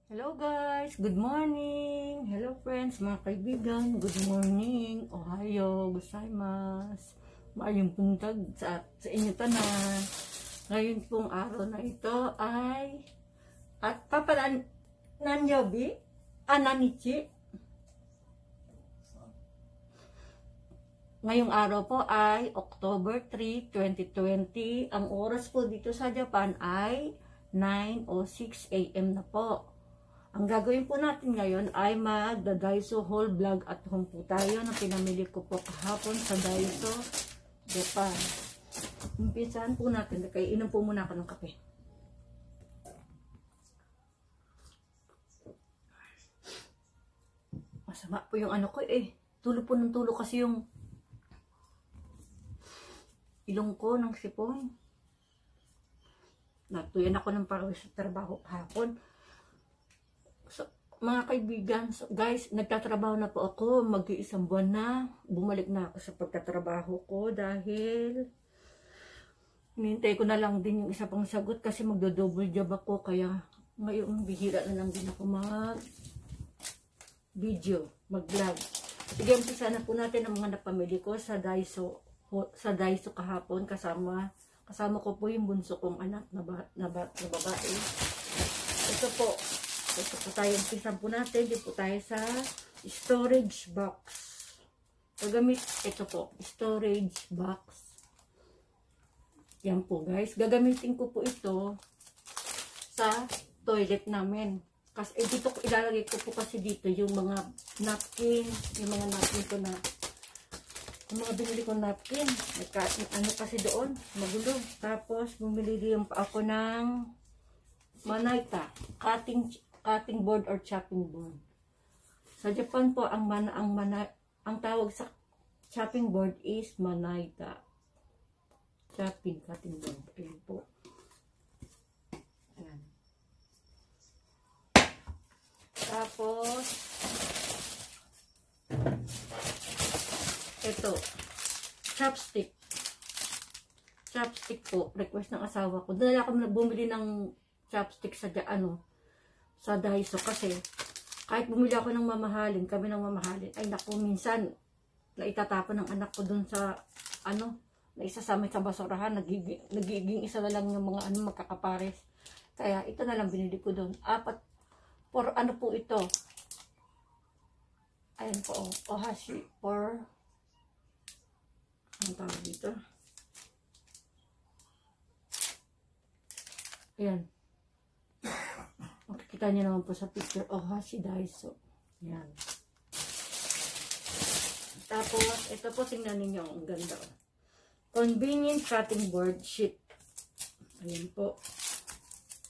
Hello guys, good morning. Hello friends, mga kaibigan, good morning. Ohayo gozaimasu. Maayong buntag sa inyo tanan. Ngayon pong araw na ito ay at papalan nanyobi, ananichi. Ngayong araw po ay October 3, 2020. Ang oras po dito sa Japan ay 9:06 AM na po. Ang gagawin po natin ngayon ay magda-Daiso haul vlog at home po tayo na pinamili ko po kahapon sa Daiso, Japan. Umpisahan po natin. Kaya inom po muna ako ng kape. Masama po yung ano ko eh. Tulo po ng tulo kasi yung ilong ko ng sipon. Natuyan ako ng parawis sa trabaho kahapon. So, mga kaibigan, so guys, nagtatrabaho na po ako, mag-iisang buwan na, bumalik na ako sa pagtatrabaho ko dahil hinihintay ko na lang din yung isa pang sagot kasi magdo-double job ako, kaya ngayon bihira na lang din ako mag-video, mag-vlog. Sige, umpisa na po natin ang mga napamili ko sa Daiso kahapon, kasama ko po yung bunso kong anak na babae. Ito po tayo, umpisan po natin, di po tayo sa storage box. Gagamit, ito po, storage box. Yan po guys, gagamitin ko po ito sa toilet namin. Kasi dito ko ilalagay ko po kasi dito yung mga napkin, yung mga binili ko napkin. Ano kasi doon, magulo. Tapos bumili din pa ako ng manayta, cutting board or chopping board. Sa Japan po, ang tawag sa chopping board is manayta. Cutting board. Ayan po. Ayan. Tapos, ito, chopstick. Chopstick po, request ng asawa ko. Doon ako bumili ng chopstick sa Daiso kasi kahit bumili ako ng mamahalin, ay naku, minsan naitatapon ng anak ko dun sa na isasamit sa basurahan, nagiging isa na lang yung mga magkakapares. Kaya ito na lang binili ko dun. For po ito. Ayan po, ohashi for ang tawag dito. Ayan. Makikita niyo naman po sa picture, ohashi Daiso. Yan. Tapos, ito po, tingnan ninyo, ang ganda. Convenient cutting board sheet. Ayan po.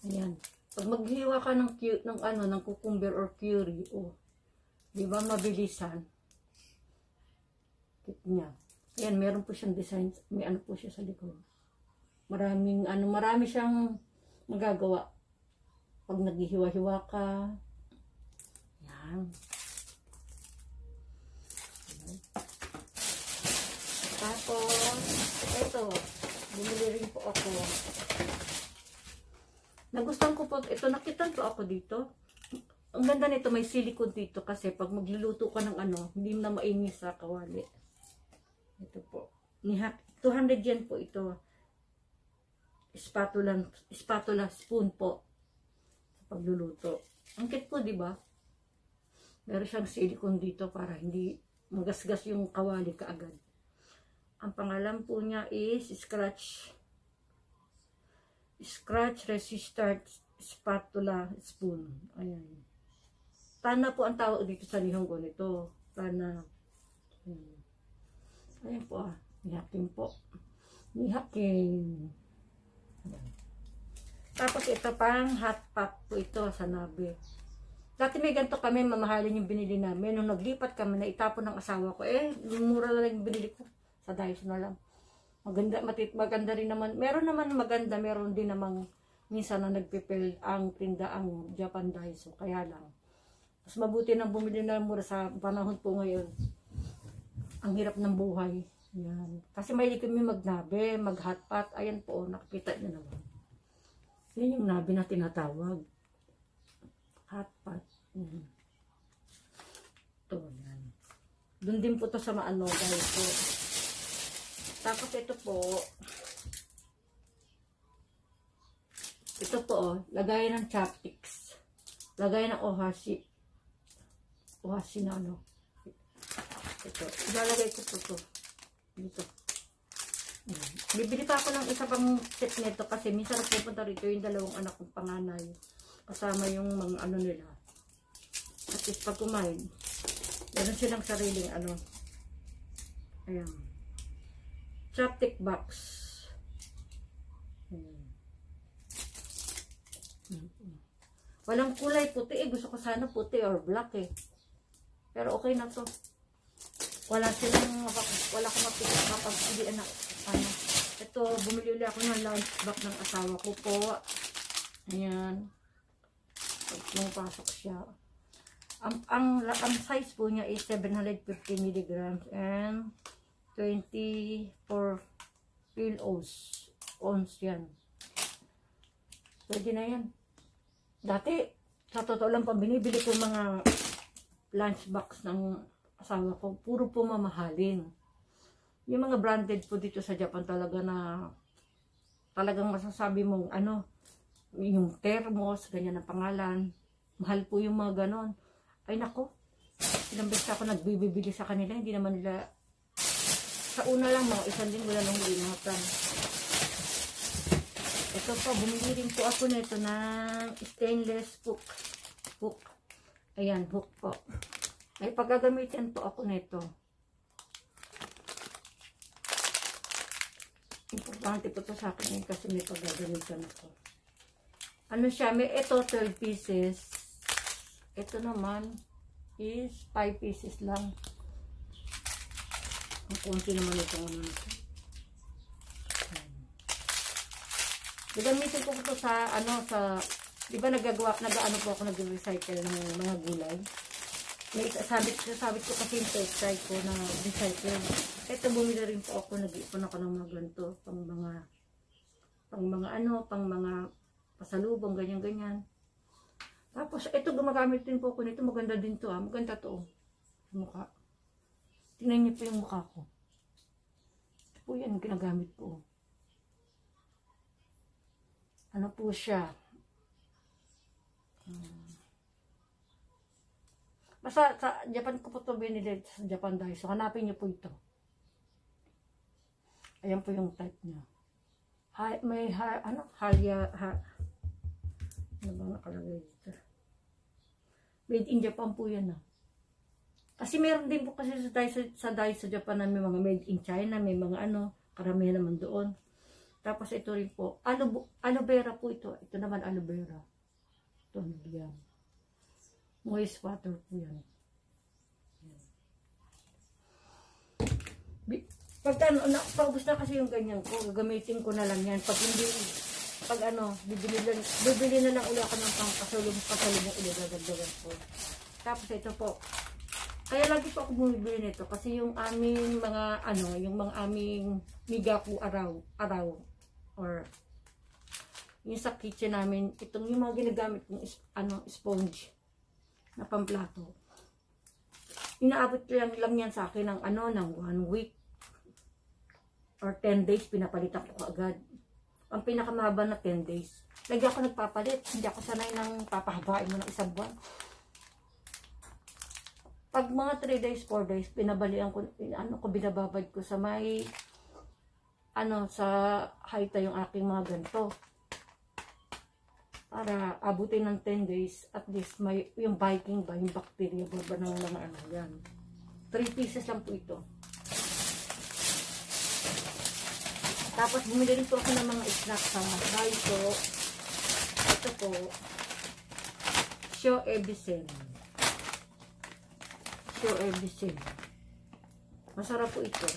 Ayan. Pag maghiwa ka ng cucumber or curry, di ba, mabilisan. Kit niya. Ayan, meron po siyang design, may ano po siya sa likod. Marami siyang magagawa. Pag naghihiwa-hiwa ka. Yan. Tapos, ito. Bumili rin po ako. Nagustuhan ko po, ito, nakitan po ako dito. Ang ganda nito, may silicone dito kasi pag magluluto ka ng hindi na mainis sa kawali. Ito po. 200 yen po ito. Spatula spoon po. Pagluluto. Ang cute po, di ba? Meron siyang silicone dito para hindi magasgas yung kawali kaagad. Ang pangalan po niya is Scratch Resistant Spatula Spoon. Ayan. Tana po ang tawag dito sa Nihongo nito. Tana. Ayan po Nihakin po. Nihakin. Ayan. Tapos ito pang hot pot po ito sa Nabe. Dati may ganito kami, mamahalin yung binili namin. Nung naglipat kami, naitapon ng asawa ko. Mura na lang yung binili ko. Sa Daiso na lang. Maganda rin naman. Meron naman maganda, meron din namang minsan na nagpipil ang tinda ang Japan Daiso. Kaya lang. Mas mabuti nang bumili na mura sa panahon po ngayon. Ang hirap ng buhay. Yan. Kasi mahilig kami magnabe, mag-hot pot. Ayan po, nakikita nyo naman. Yan yung nabe na tinatawag. Hot pot. Ito, yan. Doon din po to sa maano, guys po. Tapos ito po, lagayan ng chopsticks. Lagayan ng ohashi. Ohashi na ano. Ito, ilalagay ko po to. Dito. Bibili pa ako ng isa pang set nito kasi minsan nagpupunta rito yung dalawang anak kong panganay. Kasama yung mga ano nila. At least pag kumain, meron silang sariling ano. Ayan. Chopstick box. Walang kulay puti eh. Gusto ko sana puti or black eh. Pero okay na to. Wala akong mapigil kapag hindi anak. Ano. Ito, bumili ulit ako ng lunch box ng asawa ko po. Ayan. Pag pumapasok siya. Ang size po niya is 750 mg and 24 ounce yan. Pwede na yan. Dati, sa totoo lang pa, binibili ko mga lunchbox ng asawa ko. Puro po mamahalin. Yung mga branded po dito sa Japan talaga na talagang masasabi mong ano, yung thermos, ganyan ang pangalan. Mahal po yung mga ganon. Ay nako, ilang beses ako nagbibili sa kanila, hindi naman nila, sa una lang mga isang linggo na nung huli mga plan. Ito po, bumili rin po ako nito ng stainless hook. Ayan, hook po. Ay paggagamitin po ako nito. Importante po ito sa akin kasi may paggagamitan ako. Ano siya, may ito 12 pieces. Ito naman is 5 pieces lang. Ang konti naman ito. Gagamitin ko ito sa, ano, sa, di ba nag-ano po ako, nag-recycle ng mga gulay. May sabit ko kasi yung textile ko na recycle. Ito, bumili rin po ako, nag-ipon ako ng mga ganito, pang mga pasalubong, ganyan-ganyan. Tapos, ito, gumagamit din po ako nito. Maganda din to, maganda to. Mukha. Tingnan niyo po yung mukha ko. Ito po yan, ginagamit ko. Ano po siya? Basta sa Japan ko po ito binili sa Japan dahil. So, hanapin niyo po ito. Ayan po yung type niya. Ano bang nakalagay dito? Made in Japan po yan Kasi meron din po kasi sa Daiso Japan na may mga made in China, may mga karamihan naman doon. Tapos ito rin po, aloe vera po ito. Ito naman aloe vera. Ito, yan. Moist water po yan. Pag paubos na kasi yung ganyan ko, gagamitin ko na lang yan. Pag hindi, bibili na lang ulit ako ng pasalubong ulit, gagagdagan ko. Tapos ito po, kaya lagi po ako bumibili nito kasi yung aming mga, yung mga aming migaku araw, or yung sa kitchen namin, itong yung mga ginagamit kong sponge na pamplato. Inaabot lang yan sa akin ng ng 1 week or 10 days, pinapalitan ko agad. Ang pinakamahaba na 10 days. Lagi ako nagpapalit. Hindi ako sanay ng papahabain mo ng isang buwan. Pag mga 3 days, 4 days, pinabalian ko, binababad ko sa may, sa haita yung aking mga ganito. Para abutin ng 10 days, at least may, yung biking ba, yung bacteria ba ng mga yan. 3 pieces lang po ito. Tapos bumili rin po ako ng mga snacks sa Daiso. Ito po, Sho Ebisen. Masarap po ito.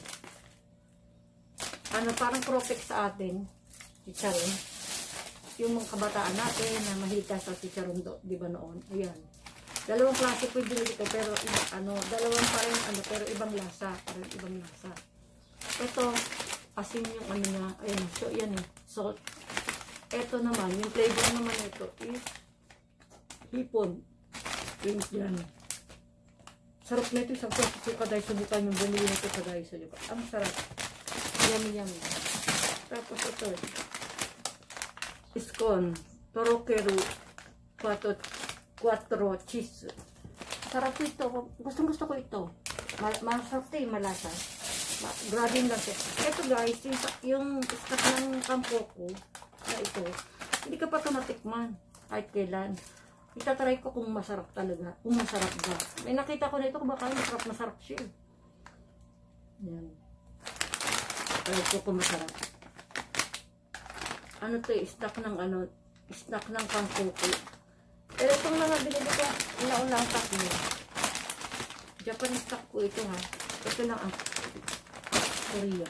Parang propek sa atin. Chicharon. Yung mga kabataan natin na mahita sa chicharon di ba noon? Ayan. Dalawang klase po yung binili ko, pero dalawang pa rin pero ibang lasa. Ito, asin yung niya. Ayan, so yan salt. Ito naman, yung flavor naman ito is hipon. Yung yan. Sarap na ito. Isang peso po kaday. Subukan yung bumili nito kaday sa Japan. Ang sarap. Yummy yummy. Tapos ito. Iskon. Torokeru. 4 cheese. Sarap po ito. Gusto ko ito. Masarap ito eh. Malasa. Grabe lang siya. Ito guys. Yung stock ng kampo ko. Na ito. Hindi ka pa matikman. Kahit kailan. Itatry ko kung masarap talaga. Kung masarap ba. May nakita ko na ito kung baka masarap siya. Yan. Try ko kung masarap. Ano to eh, stock ng kangkoko. Pero itong mga binili ko, una-unang tatlo. Japanese stock ko ito ha. Ito lang ang Korea.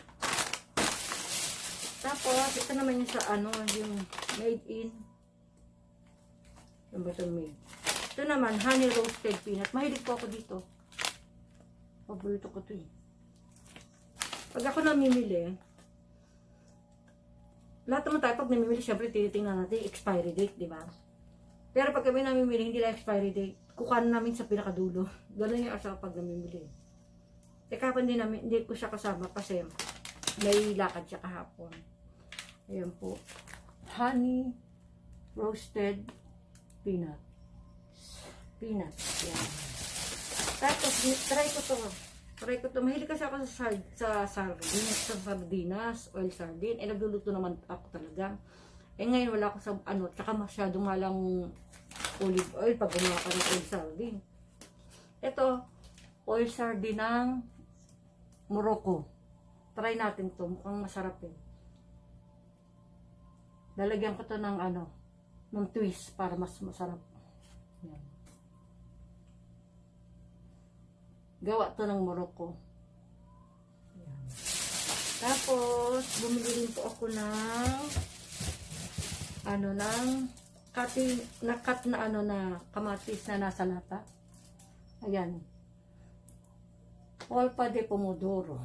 Tapos, ito naman yung sa yung made in. Yung button made. Ito naman, honey roasted peanut. Mahilig po ako dito. Paborito ko ito eh. Pag ako namimili, lahat naman tayo pag namimili, syempre tinitingnan natin expiry date, di ba? Pero pag kami namimili, hindi lang expiry date. Kukuha namin sa pinakadulo. Ganun yung asawa pag namimili. Teka pa hindi ko siya kasama kasi may lakad siya kahapon. Ayan po. Honey roasted peanut. Yan. Tapos, try ko to. Mahilig kasi ako sa sardinas, oil sardine. Nagluluto naman ako talaga. Ngayon wala ako sa tsaka masyadong malang olive oil pag gumawa ka ng oil sardine. Ito, oil sardine ng Morocco. Try natin to. Mukhang masarap eh. Lalagyan ko to ng ng twist para mas masarap. Yan. Gawa to ng Morocco. Yan. Tapos, bumili din po ako ng cut na kamatis na nasa lata. Ayan. Polpa de pomodoro.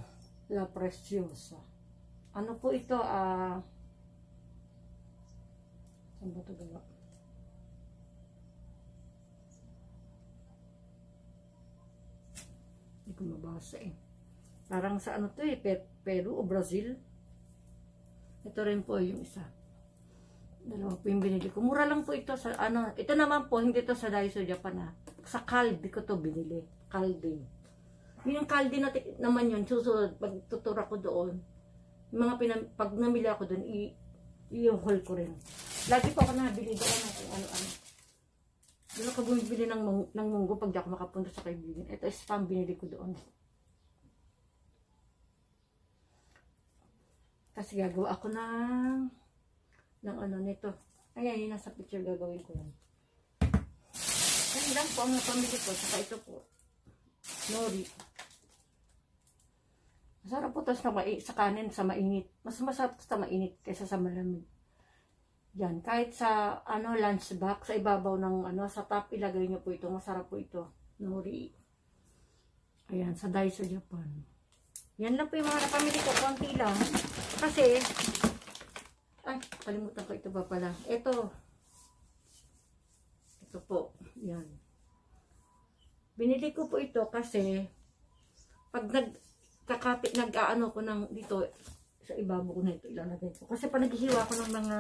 La Preciosa. Ano po ito? Saan ba ito gawa? Hindi ko mabasa eh. Parang sa to eh, Peru o Brazil. Ito rin po yung isa. Dalawa po yung binili ko. Mura lang po ito sa ito naman po, hindi to sa Daiso Japan ha. Sa Caldi ko to binili. Caldi. Yung Caldi naman yun, susunod, pag tutura ko doon, pag namili ako doon, i-haul ko rin. Lagi po ako nabili doon kung ano-ano. Doon ako bumibili ng munggo pag di ako makapunta sa kaibigan. Ito is pang binili ko doon. Kasi gagawa ako ng nito. Ayan, yung nasa picture gagawin ko yan. Yan lang po ang napamili ko. Saka ito po. Nori. Masarap po ito sa kanin, sa mainit. Mas masarap sa mainit kaysa sa malamig. Yan. Kahit sa lunch box, sa ibabaw ng sa top, ilagay nyo po ito. Masarap po ito. Nori. Ayan, sa Daiso Japan. Yan lang po yung mga napamili ko. Konti lang. Kasi, kalimutan ko ito pa pala. Ito po. Yan. Binili ko po ito kasi pag nag-aano ko ng dito sa ibabaw ko na ito ilalagay ko. Kasi pag naghihiwa ko ng mga